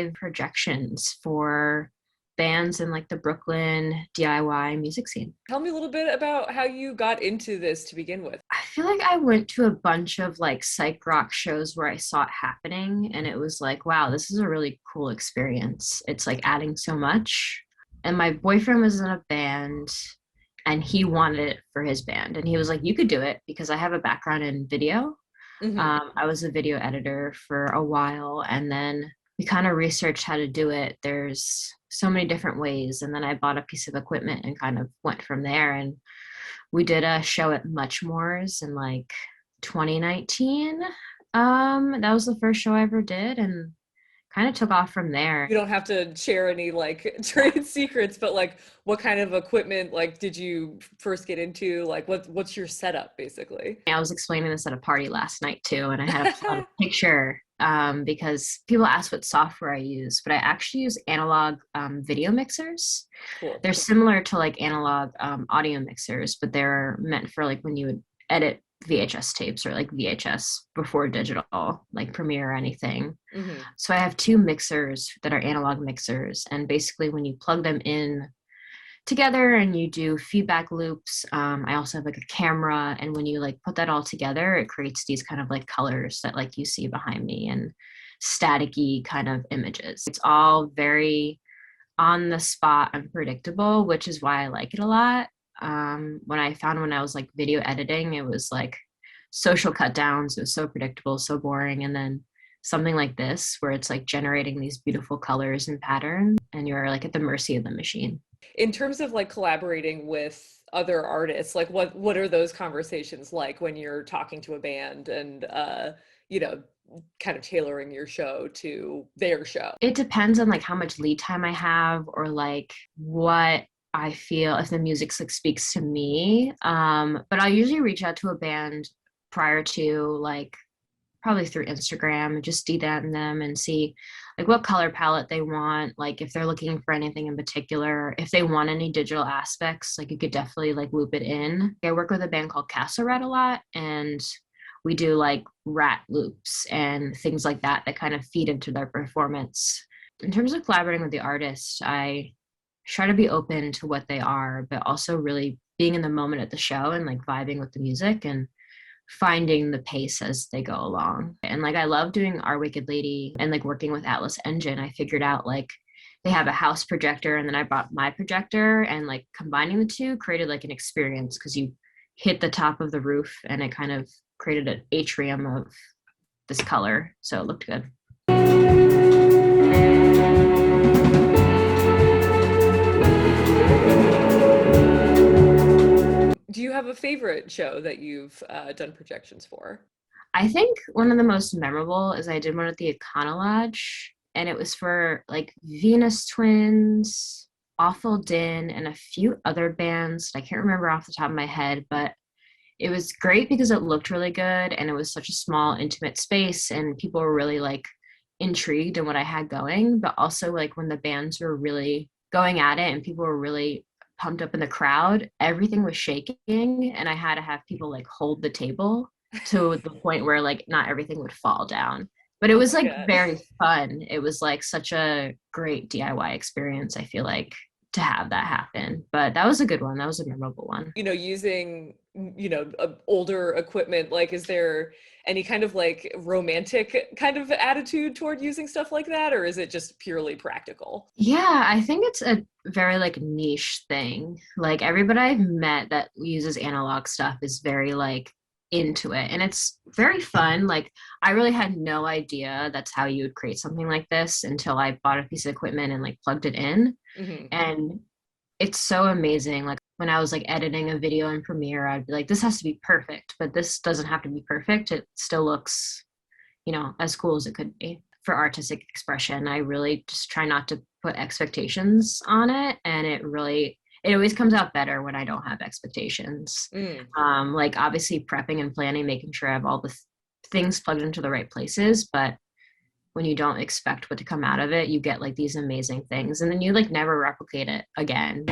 live projections for bands in like the Brooklyn DIY music scene. Tell me a little bit about how you got into this to begin with. I feel like I went to a bunch of like psych rock shows where I saw it happening, and it was like, wow, this is a really cool experience. It's like adding so much. And my boyfriend was in a band and he wanted it for his band. And he was like, you could do it because I have a background in video. Hmm. I was a video editor for a while, and then we kind of researched how to do it. There's so many different ways. And then I bought a piece of equipment and kind of went from there. And we did a show at Muchmore's in like 2019. That was the first show I ever did, and kind of took off from there. You don't have to share any like trade secrets, but like what kind of equipment like did you first get into? Like what's your setup basically? I was explaining this at a party last night too, and I had a picture because people ask what software I use, but I actually use analog video mixers. Cool. They're similar to like analog audio mixers, but they're meant for like when you would edit VHS tapes or like VHS before digital, like Premiere or anything. Hmm. So I have two mixers that are analog mixers, and basically when you plug them in together and you do feedback loops, I also have like a camera, and when you like put that all together, it creates these kind of like colors that like you see behind me and staticky kind of images. It's all very on the spot, unpredictable, which is why I like it a lot. When I was like video editing, it was like social cut downs. It was so predictable, so boring. And then something like this, where it's like generating these beautiful colors and patterns, and you're like at the mercy of the machine. In terms of like collaborating with other artists, like what are those conversations like when you're talking to a band and you know, kind of tailoring your show to their show? It depends on like how much lead time I have, or like what I feel, if the music like speaks to me. But I'll usually reach out to a band prior to, like probably through Instagram, and just DM them and see like what color palette they want, like if they're looking for anything in particular, if they want any digital aspects, like you could definitely like loop it in. I work with a band called Castle Rat a lot, and we do like rat loops and things like that that kind of feed into their performance. In terms of collaborating with the artist, I try to be open to what they are, but also really being in the moment at the show and like vibing with the music and finding the pace as they go along. And like I love doing Our Wicked Lady and like working with Atlas Engine. I figured out like they have a house projector, and then I brought my projector, and like combining the two created like an experience, because you hit the top of the roof and it kind of created an atrium of this color. So it looked good. Do you have a favorite show that you've done projections for? I think one of the most memorable is I did one at the Econo Lodge, and it was for like Venus Twins, Awful Din, and a few other bands. I can't remember off the top of my head, but it was great because it looked really good, and it was such a small, intimate space, and people were really like intrigued in what I had going. But also like when the bands were really going at it and people were really pumped up in the crowd, everything was shaking, and I had to have people like hold the table to the point where like not everything would fall down. But it Oh was my like God. very fun. It was like such a great DIY experience, I feel like, to have that happen. But that was a good one. That was a memorable one. You know, using, you know, older equipment, like is there any kind of like romantic kind of attitude toward using stuff like that, or is it just purely practical? Yeah, I think it's a very like niche thing. Like everybody I've met that uses analog stuff is very like into it, and it's very fun. Like I really had no idea that's how you would create something like this until I bought a piece of equipment and like plugged it in. Hmm. And it's so amazing. Like when I was like editing a video in Premiere, I'd be like, this has to be perfect, but this doesn't have to be perfect. It still looks, as cool as it could be. For artistic expression, I really just try not to put expectations on it. And it always comes out better when I don't have expectations. Mm. Like obviously prepping and planning, making sure I have all the things plugged into the right places, but when you don't expect what to come out of it, you get like these amazing things, and then you like never replicate it again.